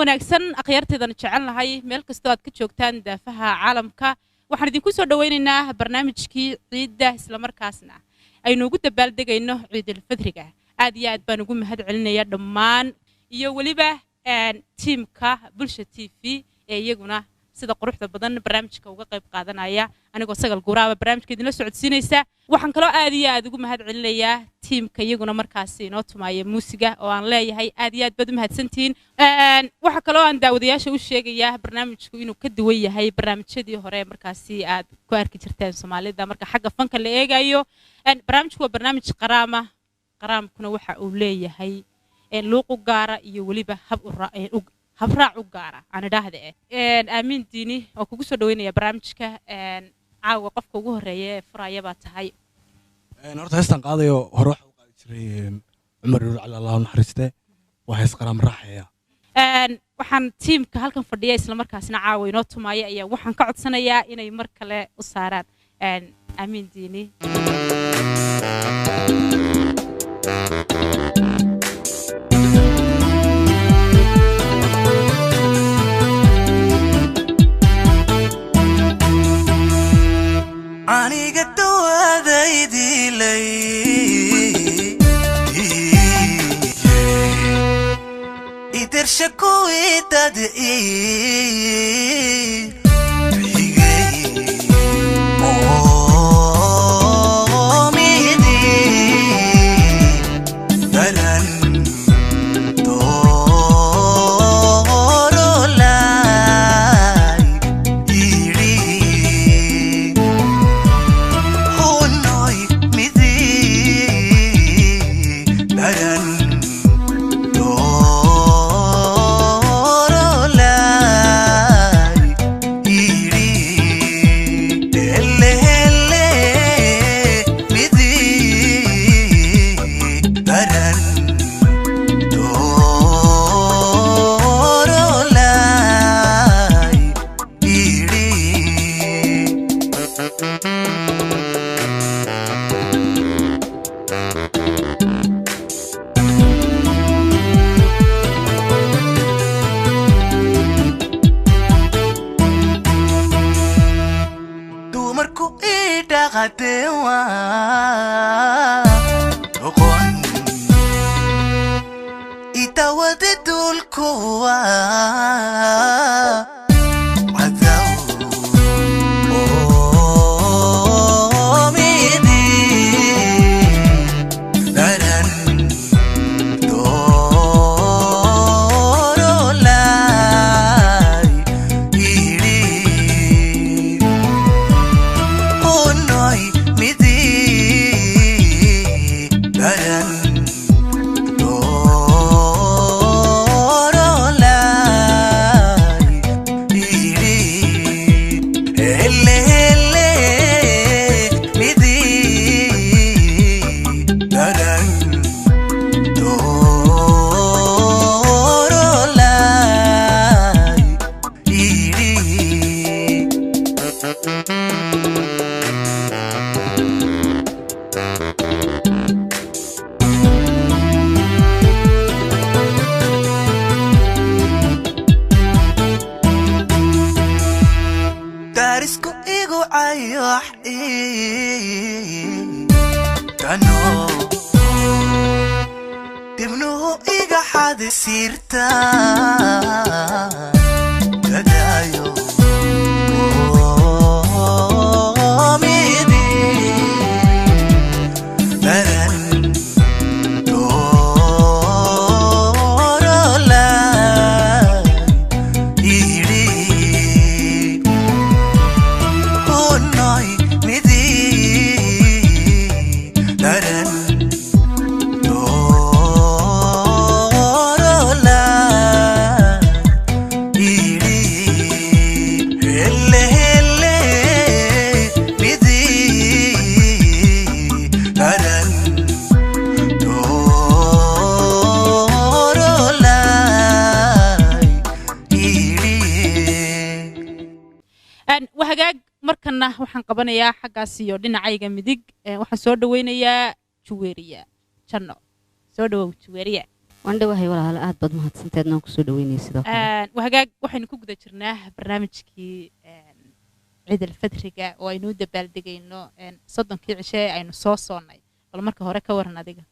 wanaagsan aqyarteedana jecel lahay meel kastoo aad ka joogtaan daafaha caalamka waxaan idinku soo dhaweynaynaa barnaamijkii ciidda isla markaasna aynu ugu dabaaldegayno ciidul fidriga aad iyo aad baan ugu mahad celinayaa dhammaan iyo waliba tiimka bulsha TV ee iyaguna sida quruxda badan barnaamijka uga qayb qaadanaya anigoo sagal guuraaba barnaamijkeedin la socodsiinaysa waxaan kaloo aad iyo aad ugu mahad celinayaa tiimka iyaguna markaas inoo tumaaya muusiga oo aan leeyahay aad iyo aad baad u mahadsantiin waxa kaloo aan daawadayaasha u sheegayaa barnaamijku inuu ka duwan yahay barnaamijyadii hore markaas aad ku arki jirteen Soomaalida marka xagga fanka la eegayo barnaamijku waa barnaamij qaraamkuna waxa uu leeyahay luuq u gaara iyo waliba habraac u gaara aan idhaahdo aamin diini oo kugu soo dhaweynaya barnaamijka caawa qofka ugu horeeya ee furaya baa tahay horta heestan qaadayo hore waxa uu qaadi jiray Umar Nuur Cali Allah naxariiste waa hees qaraam raaxaya waxaan tiimka halkan fadhiya isla markaasna caawa inoo tumaaya ayaa waxaan ka codsanayaa inay mar kale u saaraan aamin diini aniga dawadaydii lay idarsha kuwii dadii waxaan qabanayaa xaggaas iyo dhinacayga midig waxaan soo dhaweynayaa Juweeriya Janno soo dhawow Juweeriya wandhawahay walaal aad baad mahadsanteed noo kusoo dhaweynay sidoo kale وهجاج وحين كوجد جرناه برنامجكي عيد الفطرية وينو دبالدقي إنه صدق كي عشاء إنه صوصوني ولا مركه هراك ورنا دقة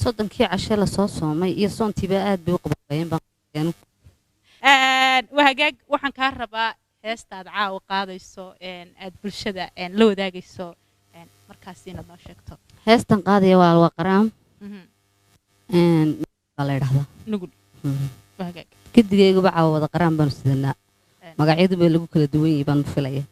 soddonkii cashe lasoo soomay iyo soontiiba aad bay u qabanayeen baan وهجاج وحن كهرباء هستاد عاو قاضيسو أد بالشدة لو داقيسو مركزين الله شكته heestan qaadaya walaal waa qaraam baa la yidhaahdaa نقول وهجاج gidigayguba caawa wada qaraam baanu sidanaa magacyadu bay lagu kala duwan yihiin baan filaya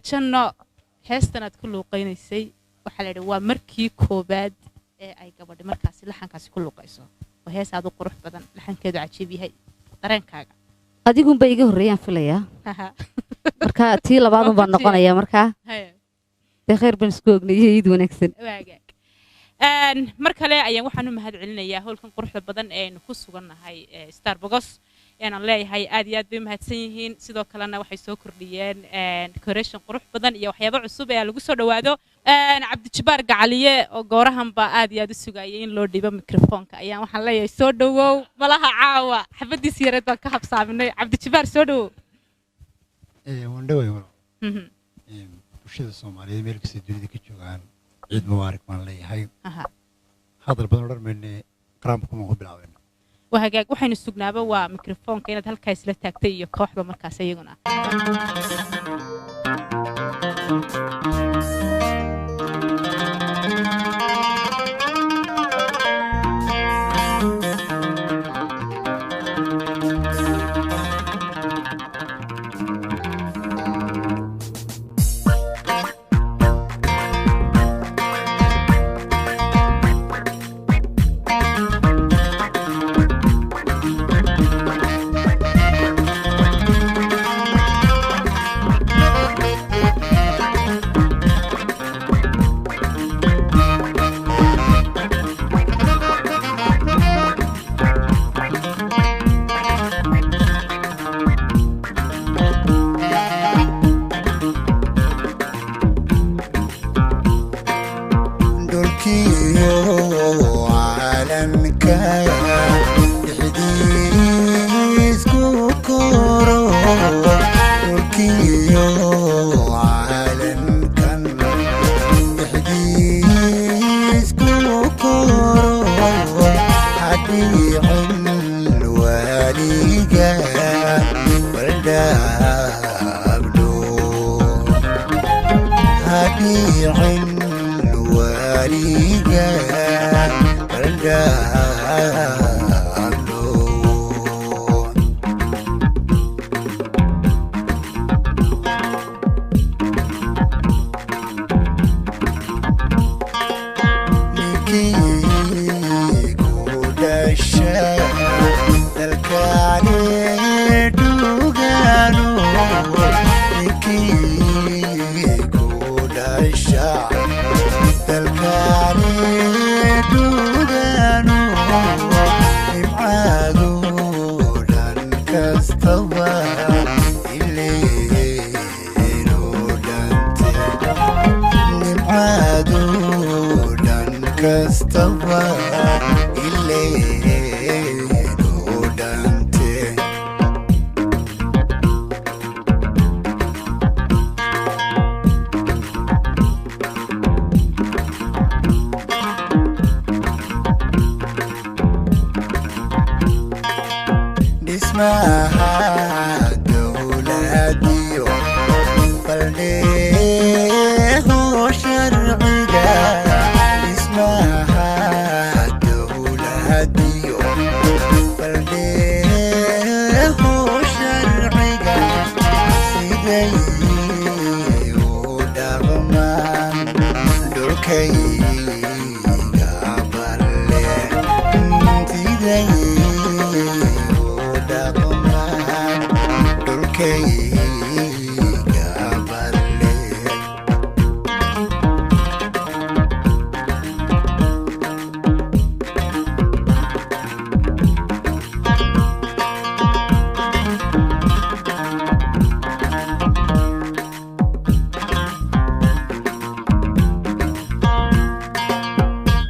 janno heestanaad ku luuqaynaysay waxaa la yidhi waa markii koobaad ee ay gabadhi markaasi laxankaasi ku luuqayso oo hees aad u qurux badan laxankeedu cajiib yahay dareenkaaga adigunba iga horreeyaan filayaa marka tii labaad baan noqonayaa markaa dee khayr baan isku ognayo iid wanaagsan mar kale ayaan waxaan u mahad celinayaa howlkan quruxda badan ee aynu ku sugannahay Starbucks aan leeyahay aad iyo aad bay mahadsan yihiin sidoo kalena waxay soo kordhiyeen decoration qurux badan iyo waxyaabo cusub ee lagu soo dhawaado Cabdijabaar Gacaliye oo goorahan ba aad iyo aad u sugayay in loo dhibo mikrofoonka ayaan waxaan leeyahay soo dhawow malaha caawa xabadiis yareed baan ka habsaaminay Cabdijabaar soo dhawow waan dhawaay bulshada Soomaaliyeed meel kasta dunida ka joogaan ciid mubaarak baan leeyahay hadal badan oo dharmeene qaraamka kuma bilaabeen وهاجاك وحين السجنابة وميكروفون كانت هالكاس للتكتية كوحدة مركز يجونا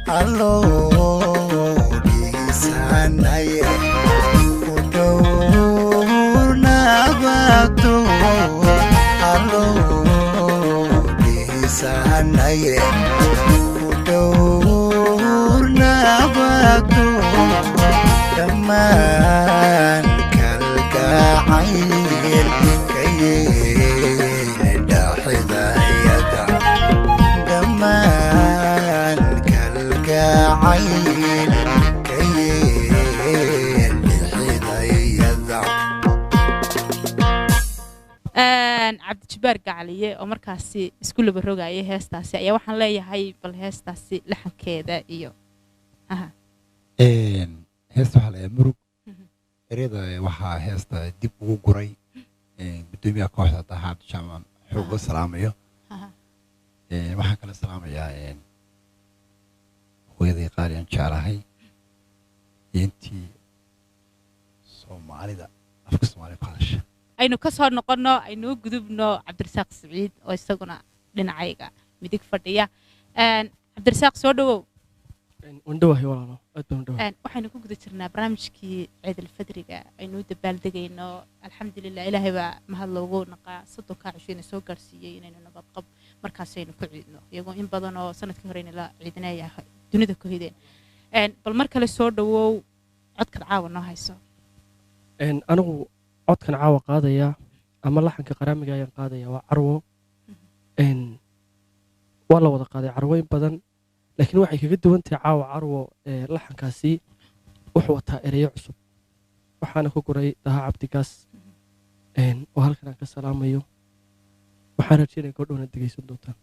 Hello, cabdijabaar gacaliye oo markaasi isku laba rogayay heestaasi ayaa waxaan leeyahay bal heestaasi laxankeeda iyo heesta waxaa layaa murug ereyada waxaa heesta dib ugu guray gudoomiyaha kooxda daha cabdijaamaan xoog la salaamayo waxaan kala salaamayaa hooyaday qaali aan jeclahay intii soomaalida afka soomaaliya ku hadasha aynu ka soo noqonno aynuu gudubno cabdirasaaq siciid oo isaguna dhinacayga midig fadhiya cabdirasaaq soo dhawow wandhawahay walaalo aad baan wandhawahay waxaynu ku guda jirnaa barnaamijkii ciidulfadriga aynuu dabaaldegayno alxamdulilah ilaahay baa mahad loogu naqaa soddonkaa cishayna soo gaarsiiyey inaynu nabadqab markaasaynu ku ciidno iyagoo in badan oo sanadkii horeyna la ciidinaya dunida ku hideen bal mar kale soo dhawow codkaad caawa noo hayso anigu codkan caawa qaadaya ama laxanka qaraamiga ayaan qaadaya waa carwo waa la wada qaaday carwoyn badan laakiin waxay kaga duwan tahay caawa carwo laxankaasi wuxuu wataa ereyo cusub waxaana ku guray daha cabdigaas oo halkan aan ka salaamayo waxaan rajeynaya gabdhowna dhegaysan doontaan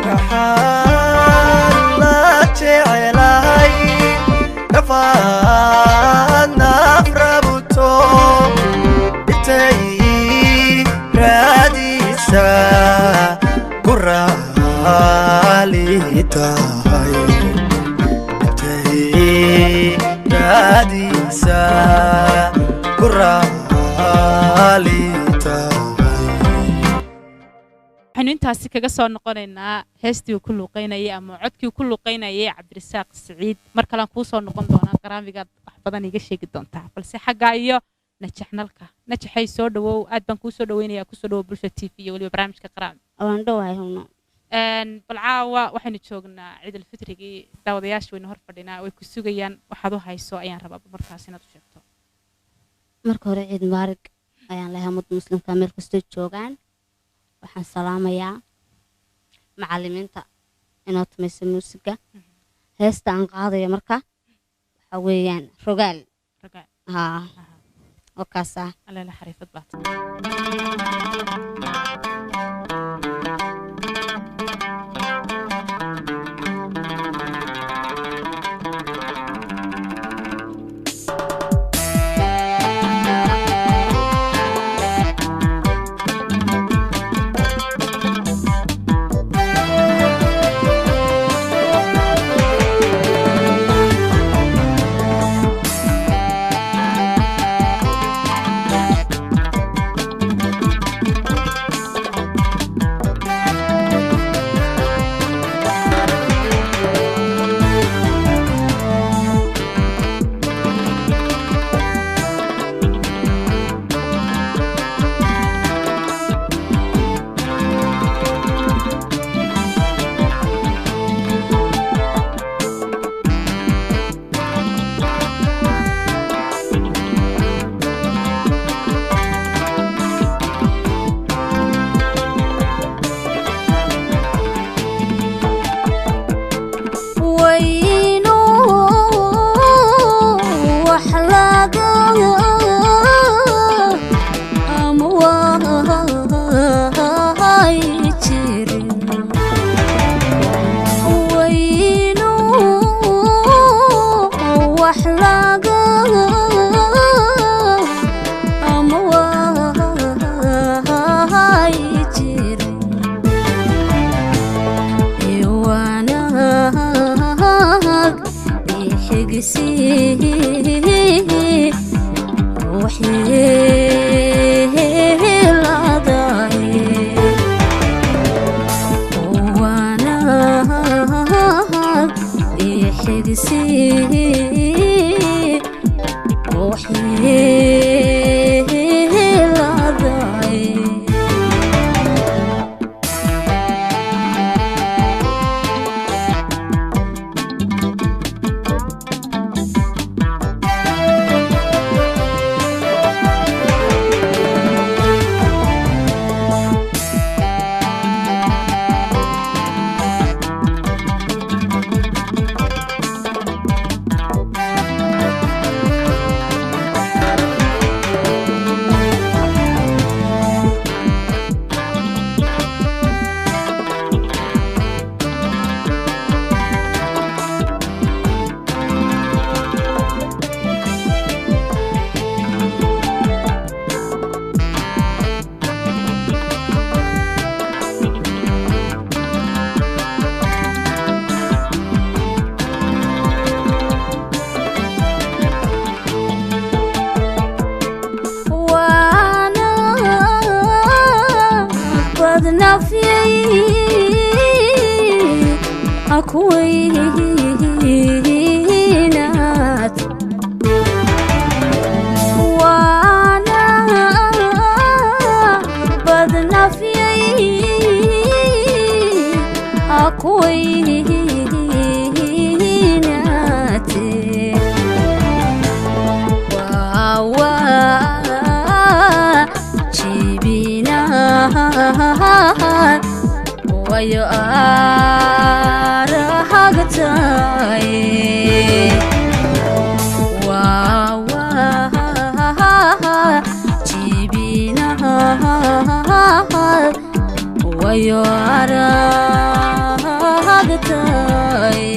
Raha tahay intaydaadiisa ku raali tahay. waxaynu intaasi kaga soo noqonaynaa heestii uu ku luuqaynayay ama codkii uu ku luuqaynayay cabdirasaaq siciid. mar kalean kuu soo noqon doonaa qaraamigaad wax badan iga sheegi doontaa, balse xaggaa iyo najaxnalka. najaxay soo dhawow, aad baan kuu soo dhaweynayaa. kusoo dhawow Bulsha TV iyo weliba barnaamijka qaraami. waan dhowahay hawno. bal caawa waxaynu joognaa ciidul fitrigii, daawadayaasha wayna hor fadhinaa, way ku sugayaan. waxaad u hayso ayaan rabaa markaas inaad u sheegto. marka hore ciid mubaarak ayaan leeyahay ummadda muslimka meel kastoo joogaan. waxaan salaamayaa macallimiinta inoo tumaysa muusiga. heesta aan qaadayo marka waxa weeyaan rogaal. haa oo kaas ah alla xariifad baad. wayo arahagtaye jibinaha wayo arahagtaye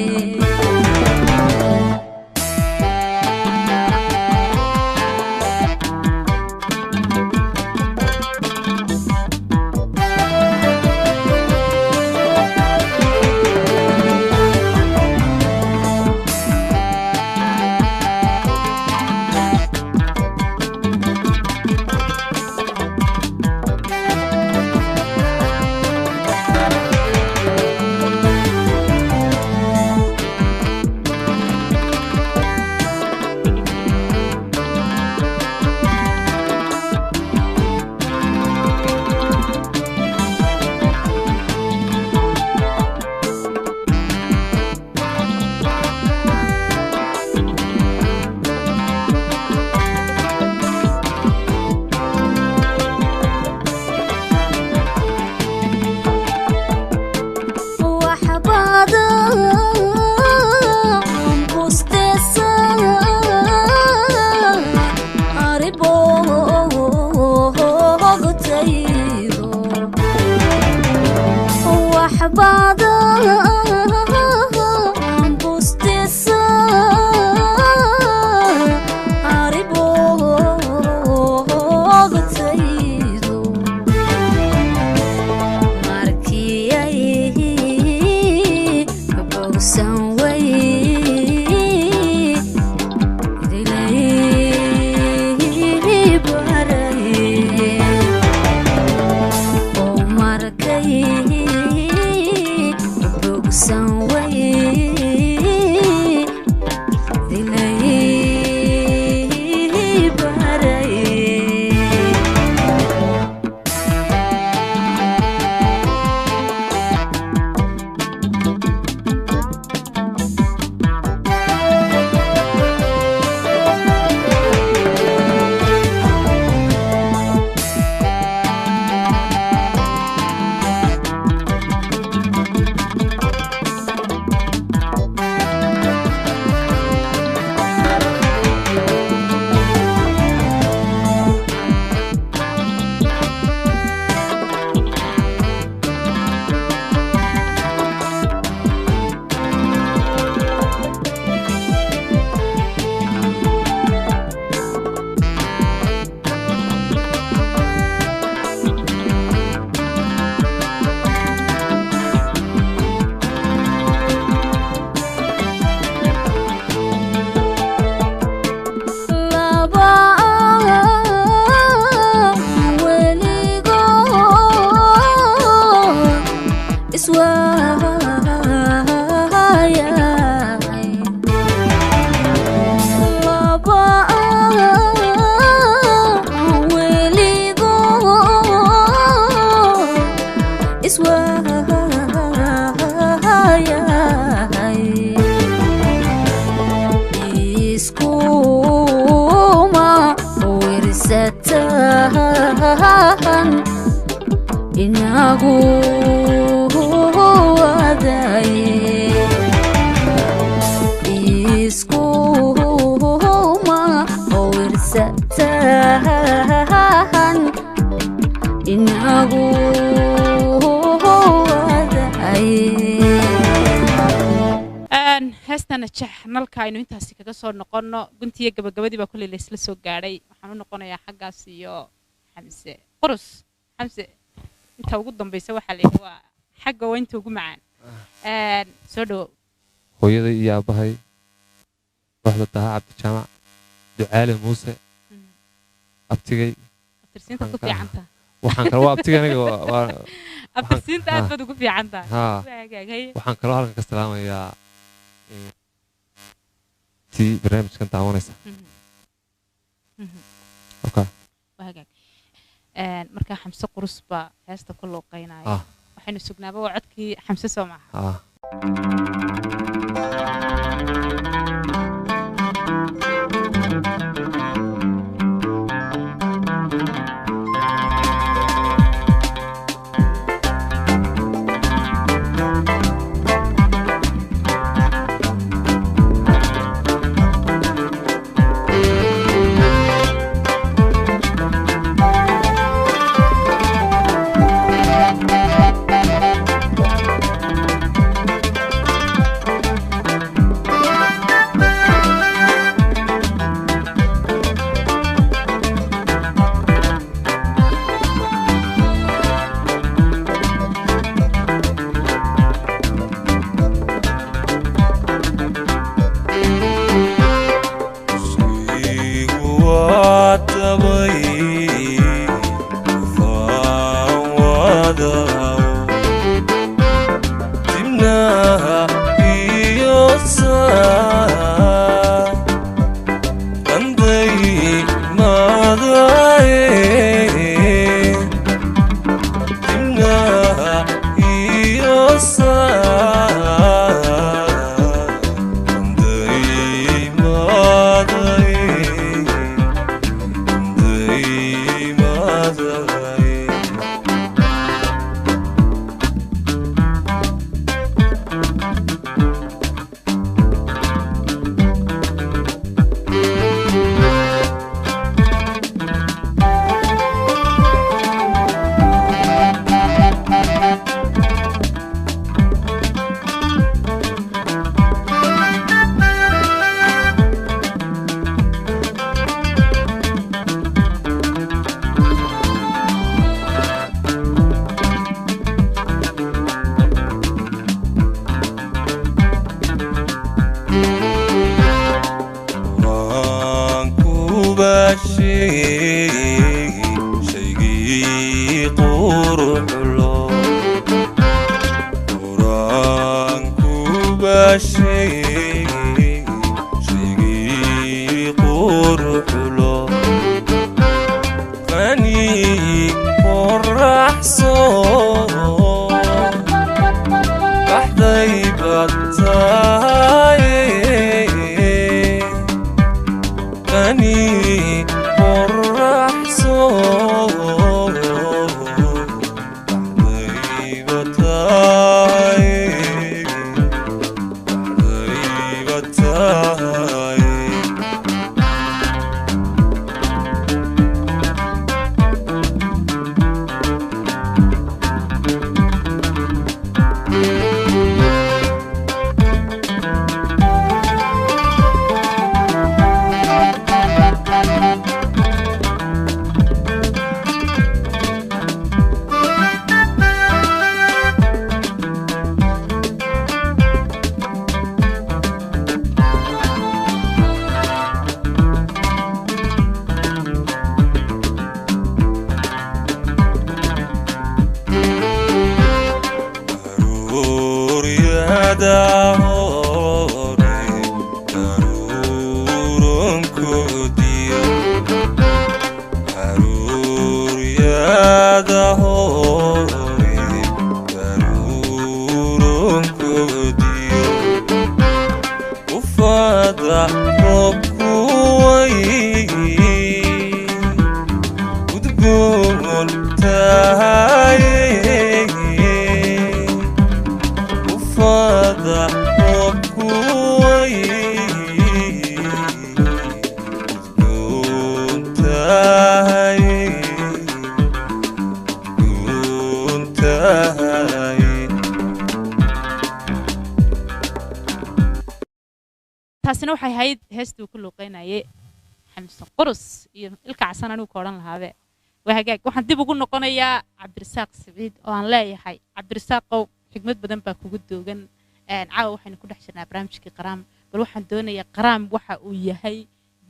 badan bustisa aribogtaydo markii ay bogsan way dilay baray oo markay bogsan way dilay baray iskuma wirsatan inagu wadaye iskuma wirsatan inagu heestana jex nalka aynu intaasi kaga soo noqonno guntiya gabagabadii baa kuley laysla soo gaadhay waxaan u noqonayaa xaggaas iyo xamse qurus xamse inta ugu dambaysa waxaa layidhi waa xagga waa inta ugu macaan soo dhawow hooyaday iyo aabbahay kooxda taha cabdijaamac ducaale muuse abtigay abtirsiinta ku fiicanta waxaan kaloo abtigay aniga abtirsiinta aad baad ugu fiican tahay waxaan kaloo halkan ka salaamayaa tii barnaamijkan daawanaysa markaa xamse qurus baa heesta ku looqeynaya waxaynu sugnaaba waa codkii xamse soo maaha hore daruuronkoodiyo haruuryada hore daruuronkoodiyo ufada roobkuway udgoon tahaye ufada roobkuway udgoon tahaye udgoon tahaye taasina waxay ahayd heestuu ku luuqeynayay xamse qurus iyo ilka casan anigu ka odhan lahaabe waa hagaag waxaan dib ugu noqonayaa cabdirasaaq siciid oo aan leeyahay cabdirasaaqow xigmad badan baa kugu doogan caawa waxaynu ku dhex jirnaa barnaamijkii qaraam bal waxaan doonayaa qaraam waxa uu yahay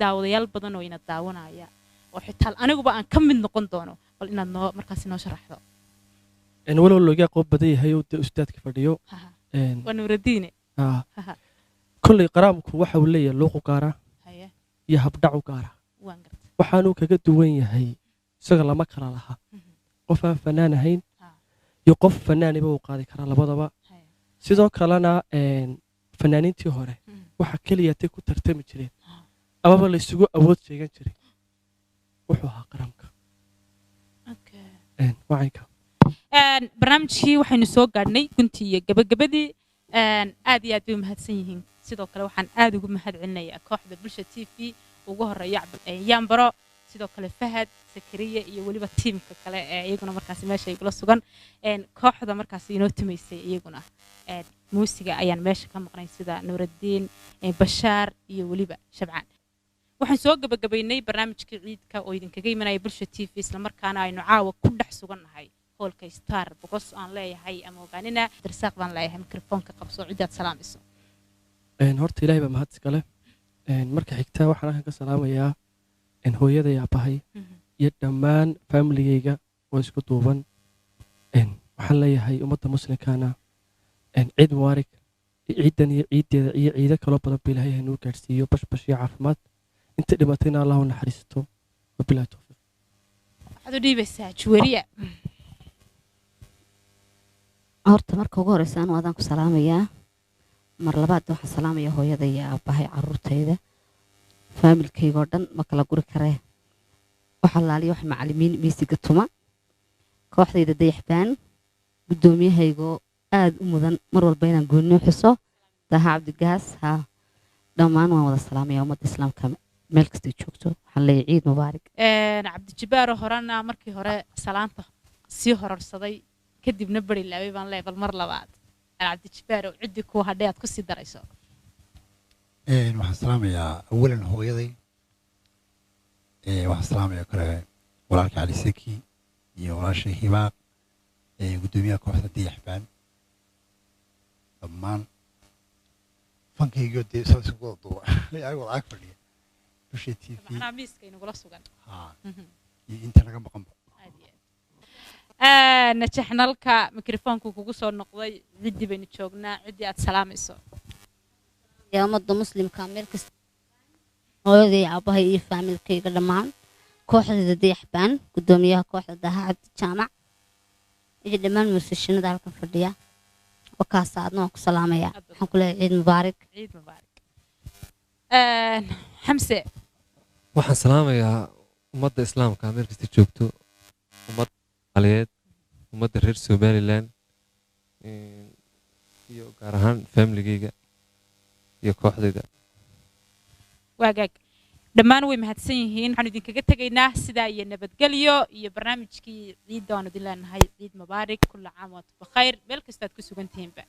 daawadayaal badan oo ina daawanaya oo xitaa aniguba aan ka mid noqon doono bal inaad noo markaasi noo sharaxdo walow looga qoob badan yahay oo dee ustaadka fadhiyo waa nuuradiine kolley qaraamku waxa uu leeyahay luuqu gaara iyo habdhacu gaara waxaanuu kaga duwan yahay isaga lama kala laha qof aan fanaan ahayn iyo qof fanaaniba uu qaadi karaa labadaba sidoo kalena fanaaniintii hore waxa keliyatay ku tartami jireen amaba la isugu awood sheegan jiray wuxuu ahaa qaraamka wacanka barnaamijkii waxaynu soo gaadhnay guntii iyo gabagabadii aad iyo aad bay umahadsan yihiin sidoo kale waxaan aad ugu mahad celinayaa kooxda bulsha t v ugu horeeya yaambaro sidoo kale fahad sakariye iyo weliba tiimka kale ee iyaguna markaasi meesha igula sugan kooxda markaasi inoo tumaysay iyaguna muusiga ayaan meesha ka maqnay sida nuuraddiin bashaar iyo weliba shabcaan waxaan soo gabagabaynay barnaamijkii ciidka oo idinkaga imanaya bulsha t v islamarkaana aynu caawa ku dhex sugannahay hoolka star bogos aan leeyahay ama ogaanina darsaaq baan leeyahay mikrofoonka qabso cidaad salaamayso horta ilaahay baa mahad iskale marka xigta waxaan halkan ka salaamayaa hooyada iyo aabbahay iyo dhammaan faamiligayga oo isku duuban waxaan leeyahay ummadda muslimkaana ciid mubaarig ciidan iyo ciiddeeda iyo ciido kaloo badan ba ilaahay hanuu gaadhsiiyo bashbash iyo caafimaad inta dhimatayna allah u naxariisto wabilahi towfiiq waxaad u dhiibaysaa juwariya horta marka ugu horeysa anu adaan ku salaamayaa mar labaad waxaan salaamayaa hooyada iyo aabbahay caruurtayda faamilkaygoo dhan ma kala guri karee waxa laaliya wax macallimiin miisiga tuma kooxdayda dayaxbaan guddoomiyahaygoo aad u mudan mar walba inaan goonnoo xuso daha cabdigaas haa dhammaan waan wada salaamayaa ummadda islaamka meel kastay joogto waxaan leeyahay ciid mubaarig cabdijabaaro horena markii hore salaanta sii hororsaday kadibna bari laabay baan leeyahay bal mar labaad cabdijabaaro ciddii ku hadhay aad ku sii darayso waxaan salaamayaa awalan hooyaday waxaan salaamayaa kale walaalka cali seki iyo walaashay hibaaq guddoomiyaha kooxda dayaxbaan dhammaan fankaygioo dee saas ugu wada duuba ayagoo lacag fadhiya busha t v miiska inagula sugan iyo inta naga maqanba najaxnalka mikrofoonku kugu soo noqday ciddii baynu joognaa ciddii aad salaamayso yaa ummadda muslimka meel kasta hooyaday aabbahay iyo faamilkayga dhammaan kooxdayda dayaxbaan guddoomiyaha kooxda daha cabdi jaamac iyo dhammaan muusishinada halkan fadhiya wakaasa aadna waan ku salaamayaa waxaan ku leeyahay ciid mubaarig xamse waxaan salaamayaa ummadda islaamka meel kasta joogto ummadda soomaaliyeed ummadda reer somalilan iyo gaar ahaan faamiligayga iyo kooxdayda waagaag dhammaan way mahadsan yihiin waxaanu idinkaga tegaynaa sidaa iyo nabadgelyo iyo barnaamijkii ciidda waanu idin leenahay ciid mubaarig kulla caam waantum bikhayr meel kastaad ku sugan tihiinba